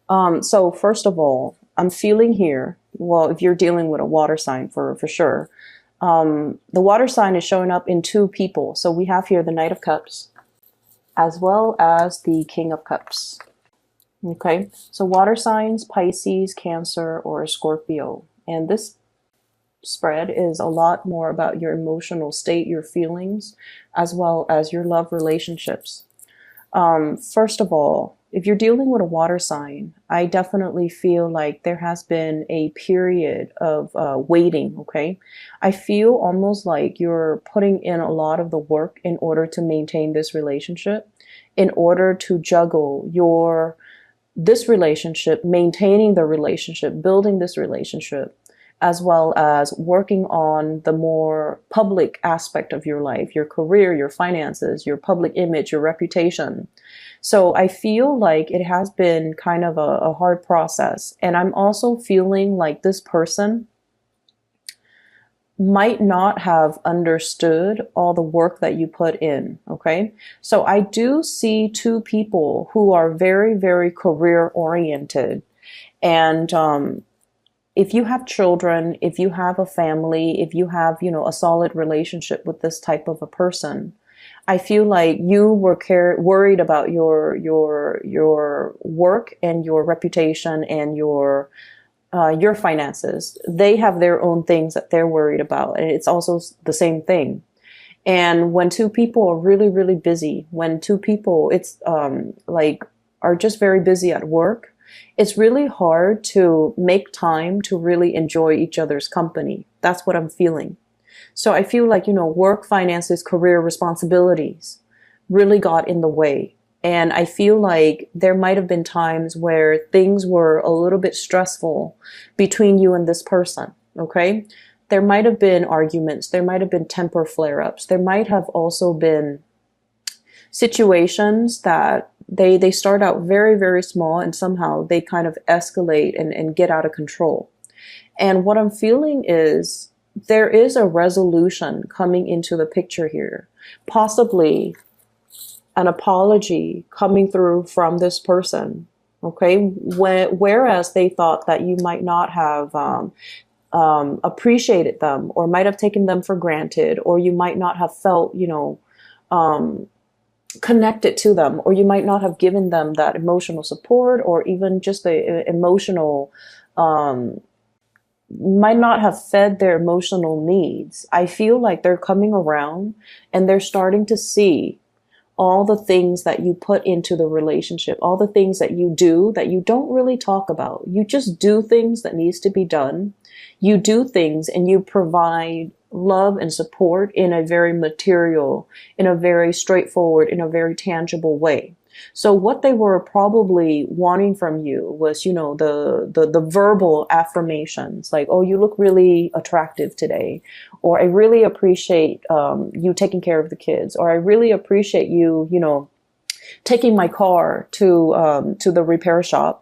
So first of all, I'm feeling here, well, if you're dealing with a water sign for sure, the water sign is showing up in two people. So we have here the Knight of Cups as well as the King of Cups. Okay, so water signs, Pisces, Cancer, or Scorpio. And this spread is a lot more about your emotional state, your feelings, as well as your love relationships. First of all, if you're dealing with a water sign, I definitely feel like there has been a period of waiting, okay? I feel almost like you're putting in a lot of the work in order to maintain this relationship, in order to juggle this relationship, maintaining the relationship, building this relationship, as well as working on the more public aspect of your life, your career, your finances, your public image, your reputation. So I feel like it has been kind of a hard process. And I'm also feeling like this person might not have understood all the work that you put in. Okay. So I do see two people who are very, very career oriented. And, if you have children, if you have a family, if you have, a solid relationship with this type of a person, I feel like you were worried about your work and your reputation and your finances. They have their own things that they're worried about, and it's also the same thing. And when two people are really, really busy, when two people are just very busy at work, it's really hard to make time to really enjoy each other's company. That's what I'm feeling. So I feel like, work, finances, career responsibilities really got in the way. And I feel like there might have been times where things were a little bit stressful between you and this person. Okay. There might have been arguments. There might have been temper flare-ups. There might have also been situations that they start out very, very small and somehow they kind of escalate and get out of control. And what I'm feeling is there is a resolution coming into the picture here, possibly an apology coming through from this person. Okay. Whereas they thought that you might not have, appreciated them or might have taken them for granted, or you might not have felt, connected to them, or you might not have given them that emotional support, or even just the emotional, might not have fed their emotional needs. I feel like they're coming around and they're starting to see all the things that you put into the relationship, all the things that you do that you don't really talk about. You just do things that needs to be done. You do things and you provide love and support in a very material, in a very straightforward, in a very tangible way. So what they were probably wanting from you was, the verbal affirmations, like, oh, you look really attractive today, or I really appreciate you taking care of the kids, or I really appreciate you, taking my car to the repair shop,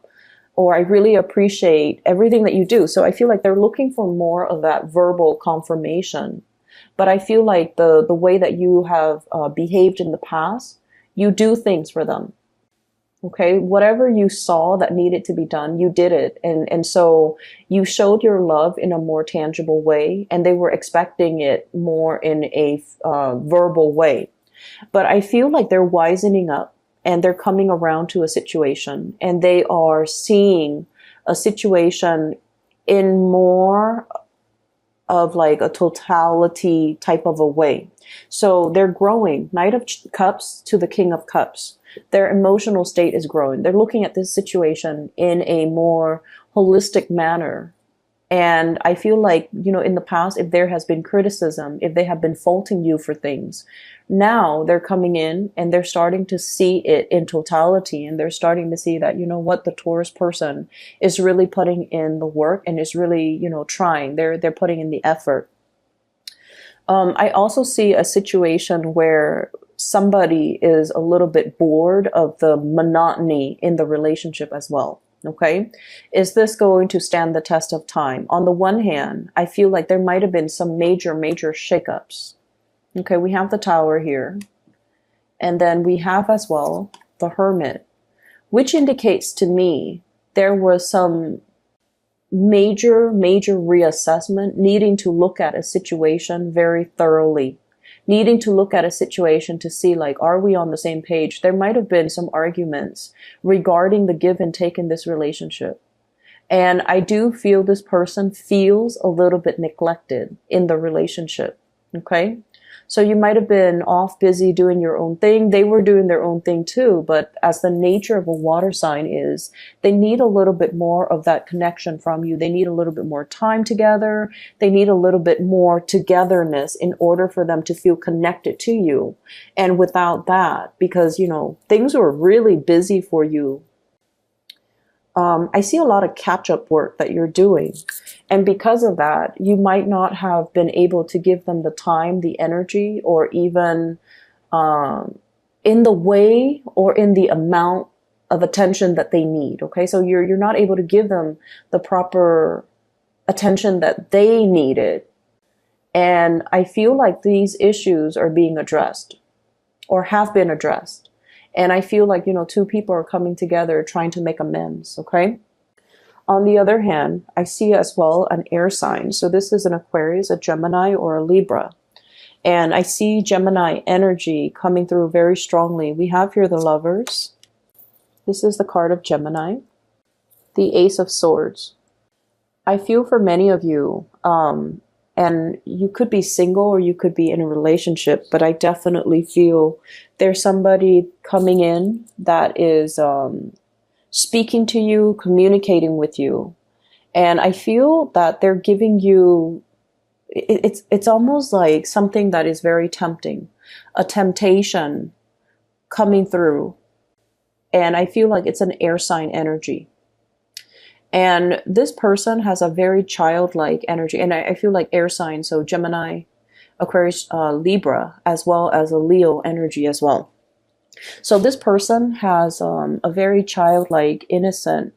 or I really appreciate everything that you do. So I feel like they're looking for more of that verbal confirmation. But I feel like the way that you have behaved in the past, you do things for them. Okay. Whatever you saw that needed to be done, you did it. And so you showed your love in a more tangible way, and they were expecting it more in a verbal way. But I feel like they're wisening up and they're coming around to a situation, and they are seeing a situation in more of like a totality type of a way. So they're growing, Knight of Cups to the King of Cups. Their emotional state is growing. They're looking at this situation in a more holistic manner. And I feel like, in the past, if there has been criticism, if they have been faulting you for things, now they're coming in and they're starting to see it in totality. And they're starting to see that, the Taurus person is really putting in the work and is really, trying. They're putting in the effort. I also see a situation where somebody is a little bit bored of the monotony in the relationship as well. Okay. Is this going to stand the test of time? On the one hand, I feel like there might have been some major, major shakeups. Okay. We have the Tower here. And then we have as well the Hermit, which indicates to me there was some major reassessment, needing to look at a situation very thoroughly, needing to look at a situation to see, like, are we on the same page? There might have been some arguments regarding the give and take in this relationship. And I do feel this person feels a little bit neglected in the relationship. Okay. So you might have been off busy doing your own thing. They were doing their own thing too. But as the nature of a water sign is, they need a little bit more of that connection from you. They need a little bit more time together. They need a little bit more togetherness in order for them to feel connected to you. And without that, because, you know, things were really busy for you, I see a lot of catch-up work that you're doing. And because of that, you might not have been able to give them the time, the energy, or even in the way or in the amount of attention that they need. Okay, so you're not able to give them the proper attention that they needed. And I feel like these issues are being addressed or have been addressed. And I feel like, you know, two people are coming together trying to make amends, okay? On the other hand, I see as well an air sign. So this is an Aquarius, a Gemini, or a Libra. And I see Gemini energy coming through very strongly. We have here the Lovers. This is the card of Gemini. The Ace of Swords. I feel for many of you, and you could be single or you could be in a relationship, but I definitely feel there's somebody coming in that is speaking to you, communicating with you. And I feel that they're giving you, it's almost like something that is very tempting, a temptation coming through. And I feel like it's an air sign energy. And this person has a very childlike energy. And I feel like air signs, so Gemini, Aquarius, Libra, as well as a Leo energy as well. So this person has a very childlike, innocent,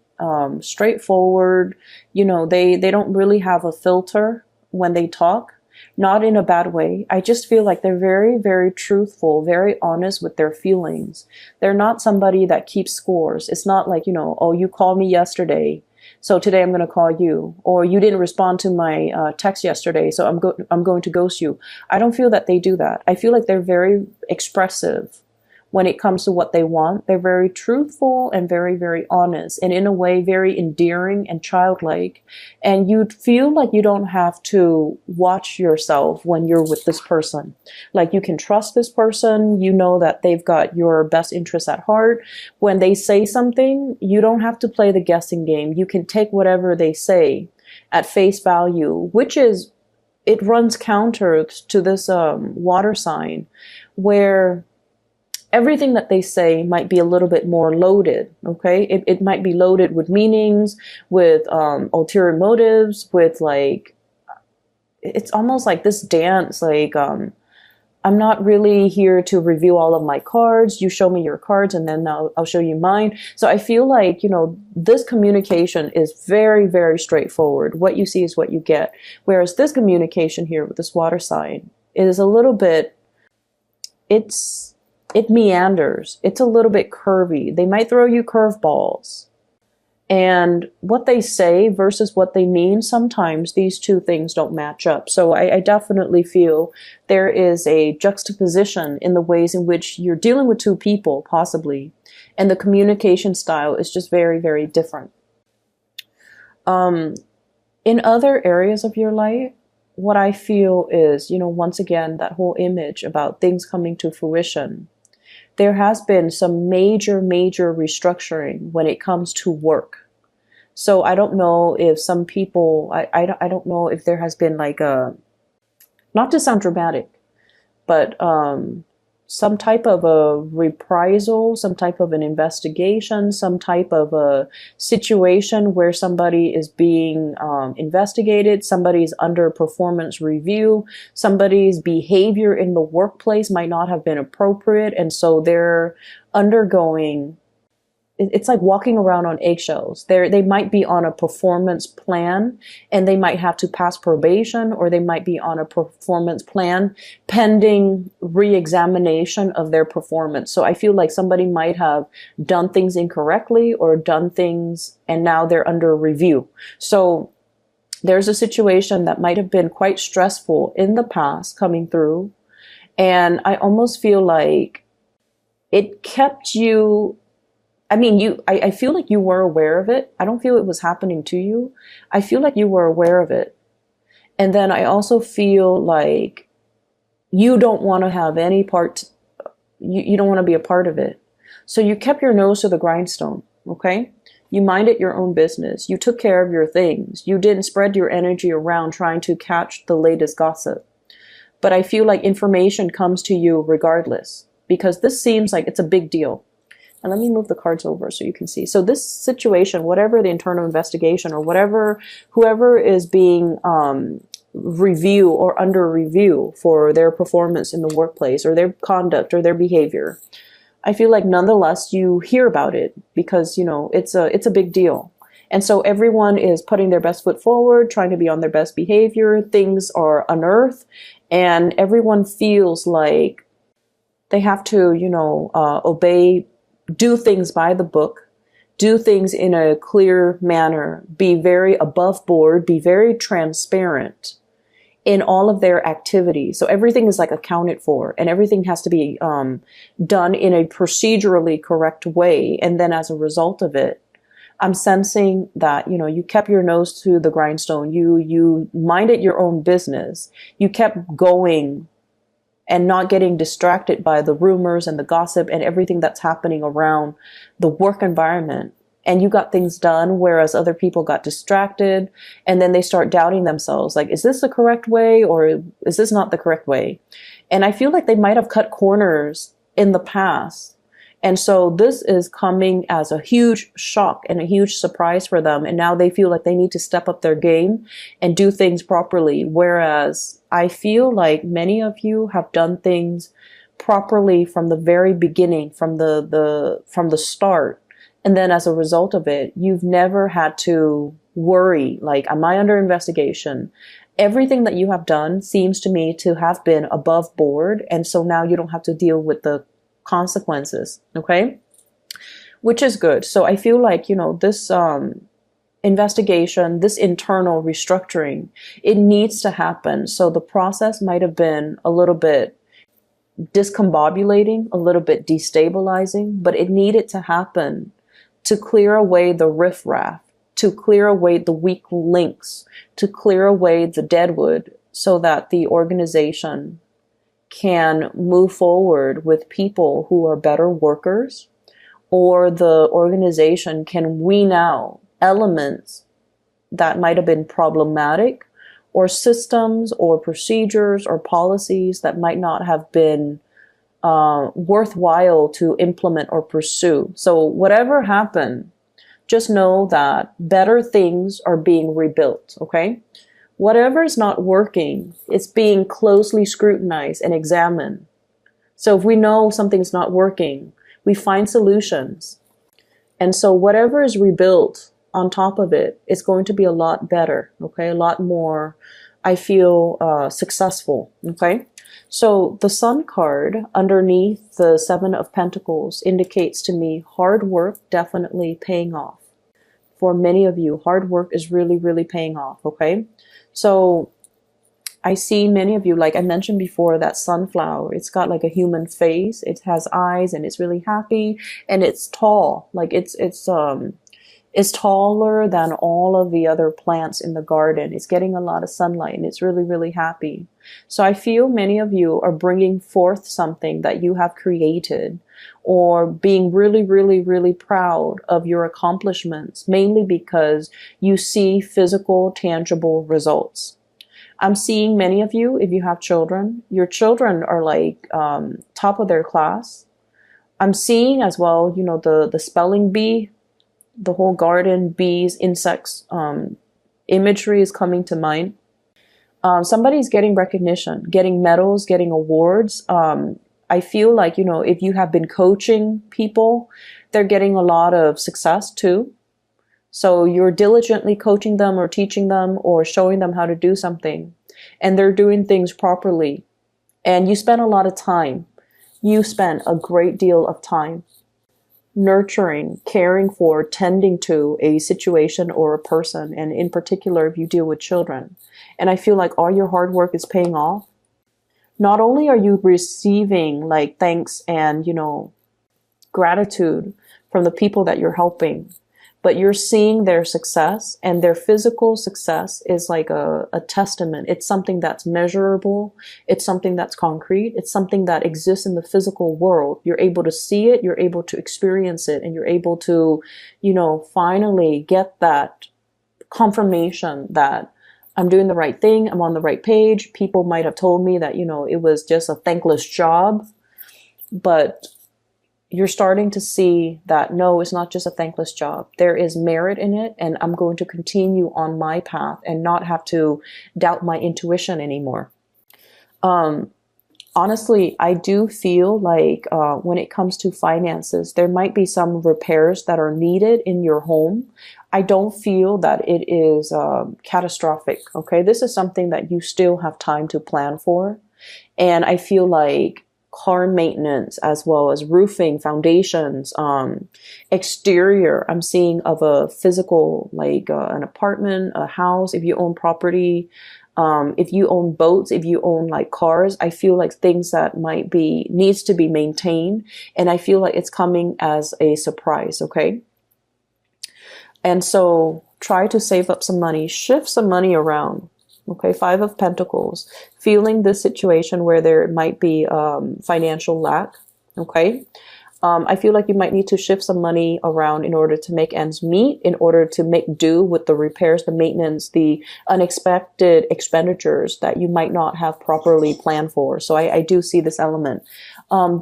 straightforward, you know, they don't really have a filter when they talk, not in a bad way. I just feel like they're very truthful, very honest with their feelings. They're not somebody that keeps scores. It's not like, you know, oh, you called me yesterday, so today I'm going to call you, or you didn't respond to my text yesterday, so I'm going to ghost you. I don't feel that they do that. I feel like they're very expressive when it comes to what they want. They're very truthful and very honest, and in a way very endearing and childlike. And you'd feel like you don't have to watch yourself when you're with this person. Like, you can trust this person. You know that they've got your best interests at heart. When they say something, you don't have to play the guessing game. You can take whatever they say at face value, which is, it runs counter to this water sign, where everything that they say might be a little bit more loaded, okay? It might be loaded with meanings, with ulterior motives, with, like, it's almost like this dance, like, I'm not really here to review all of my cards. You show me your cards and then I'll show you mine. So I feel like, you know, this communication is very straightforward. What you see is what you get. Whereas this communication here with this water sign is a little bit, it meanders. It's a little bit curvy. They might throw you curveballs. And what they say versus what they mean, sometimes these two things don't match up. So I definitely feel there is a juxtaposition in the ways in which you're dealing with two people, possibly, and the communication style is just very different. In other areas of your life, what I feel is, you know, once again, that whole image about things coming to fruition. There has been some major restructuring when it comes to work. So I don't know if some people, I don't know if there has been like a, not to sound dramatic, but some type of a reprisal, some type of an investigation, some type of a situation where somebody is being investigated, somebody's under performance review, somebody's behavior in the workplace might not have been appropriate, and so they're undergoing it's like walking around on eggshells. They might be on a performance plan and they might have to pass probation, or they might be on a performance plan pending re-examination of their performance. So I feel like somebody might have done things incorrectly or done things and now they're under review. So there's a situation that might have been quite stressful in the past coming through. And I almost feel like it kept you, I mean, I feel like you were aware of it. I don't feel it was happening to you. I feel like you were aware of it. And then I also feel like you don't want to have any part, you don't want to be a part of it. So you kept your nose to the grindstone, okay? You minded your own business. You took care of your things. You didn't spread your energy around trying to catch the latest gossip. But I feel like information comes to you regardless, because this seems like it's a big deal. And let me move the cards over so you can see. So this situation, whatever the internal investigation or whatever, whoever is being review or under review for their performance in the workplace or their conduct or their behavior, I feel like nonetheless you hear about it because, you know, it's a big deal. And so everyone is putting their best foot forward, trying to be on their best behavior. Things are unearthed and everyone feels like they have to, you know, obey, do things by the book, do things in a clear manner, be very above board, be very transparent in all of their activities. So everything is like accounted for and everything has to be done in a procedurally correct way. And then as a result of it, I'm sensing that, you know, you kept your nose to the grindstone. You minded your own business. You kept going and not getting distracted by the rumors and the gossip and everything that's happening around the work environment. And you got things done, whereas other people got distracted. And then they start doubting themselves. Like, is this the correct way or is this not the correct way? And I feel like they might have cut corners in the past. And so this is coming as a huge shock and a huge surprise for them. And now they feel like they need to step up their game and do things properly. Whereas I feel like many of you have done things properly from the very beginning, from the start. And then as a result of it, you've never had to worry, like, am I under investigation? Everything that you have done seems to me to have been above board. And so now you don't have to deal with the consequences, okay? Which is good. So I feel like, you know, this investigation, this internal restructuring, it needs to happen. So the process might have been a little bit discombobulating, a little bit destabilizing, but it needed to happen to clear away the riffraff, to clear away the weak links, to clear away the deadwood so that the organization can move forward with people who are better workers, or the organization can wean out elements that might have been problematic, or systems or procedures or policies that might not have been worthwhile to implement or pursue. So whatever happened, just know that better things are being rebuilt, okay? Whatever is not working, it's being closely scrutinized and examined. So if we know something's not working, we find solutions. And so whatever is rebuilt on top of it is going to be a lot better, okay? A lot more, I feel, successful, okay? So the Sun card underneath the Seven of Pentacles indicates to me hard work definitely paying off. For many of you, hard work is really, really paying off, okay? So I see many of you, like I mentioned before, that sunflower, it's got like a human face, it has eyes and it's really happy and it's tall. Like it's taller than all of the other plants in the garden. It's getting a lot of sunlight and it's really, really happy. So I feel many of you are bringing forth something that you have created, or being really, really, really proud of your accomplishments, mainly because you see physical, tangible results. I'm seeing many of you, if you have children, your children are like top of their class. I'm seeing as well, you know, the spelling bee, the whole garden, bees, insects, imagery is coming to mind. Somebody's getting recognition, getting medals, getting awards. I I feel like, if you have been coaching people, they're getting a lot of success too. So you're diligently coaching them or teaching them or showing them how to do something, and they're doing things properly. And you spend a lot of time. You spend a great deal of time nurturing, caring for, tending to a situation or a person, and in particular, if you deal with children. And I feel like all your hard work is paying off. Not only are you receiving like thanks and, gratitude from the people that you're helping, but you're seeing their success, and their physical success is like a testament. It's something that's measurable. It's something that's concrete. It's something that exists in the physical world. You're able to see it. You're able to experience it, and you're able to, finally get that confirmation that I'm doing the right thing. I'm on the right page. People might have told me that, it was just a thankless job, but you're starting to see that no, it's not just a thankless job. There is merit in it, and I'm going to continue on my path and not have to doubt my intuition anymore. Honestly, I do feel like when it comes to finances, there might be some repairs that are needed in your home. I don't feel that it is catastrophic. Okay, this is something that you still have time to plan for. And I feel like car maintenance, as well as roofing, foundations, exterior, I'm seeing of a physical, like an apartment, a house, if you own property, if you own boats, if you own like cars, I feel like things that needs to be maintained. And I feel like it's coming as a surprise. Okay. And so try to save up some money, shift some money around. Okay, Five of Pentacles, feeling this situation where there might be financial lack. Okay, I feel like you might need to shift some money around in order to make ends meet, in order to make do with the repairs, the maintenance, the unexpected expenditures that you might not have properly planned for. So I do see this element.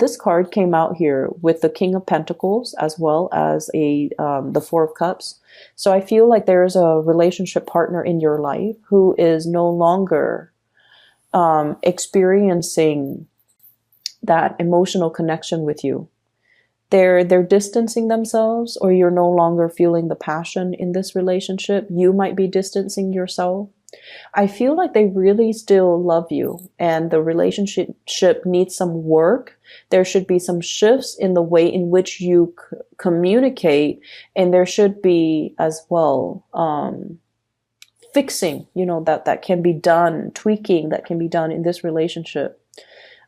This card came out here with the King of Pentacles as well as the Four of Cups. So I feel like there's a relationship partner in your life who is no longer experiencing that emotional connection with you. They're distancing themselves, or you're no longer feeling the passion in this relationship. You might be distancing yourself. I feel like they really still love you, and the relationship needs some work. There should be some shifts in the way in which you communicate, and there should be as well fixing, that can be done, tweaking that can be done in this relationship.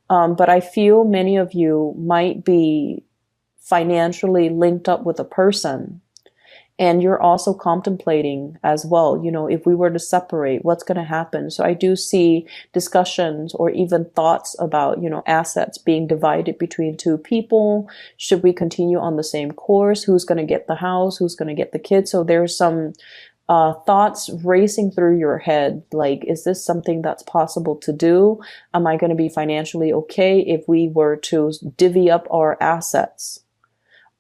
But I feel many of you might be financially linked up with a person, and you're also contemplating as well, if we were to separate, what's going to happen? So I do see discussions or even thoughts about, assets being divided between two people. Should we continue on the same course? Who's going to get the house? Who's going to get the kids? So there's some thoughts racing through your head. Like, is this something that's possible to do? Am I going to be financially okay if we were to divvy up our assets?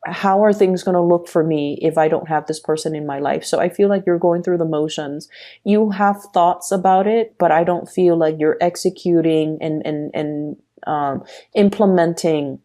How are things going to look for me if I don't have this person in my life? So I feel like you're going through the motions. You have thoughts about it, but I don't feel like you're executing and implementing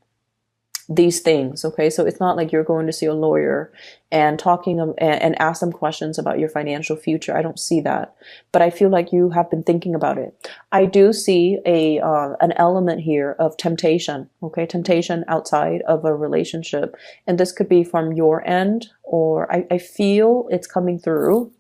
these things. Okay. So it's not like you're going to see a lawyer and and ask them questions about your financial future. I don't see that, but I feel like you have been thinking about it. I do see an element here of temptation. Okay. Temptation outside of a relationship. And this could be from your end, or I feel it's coming through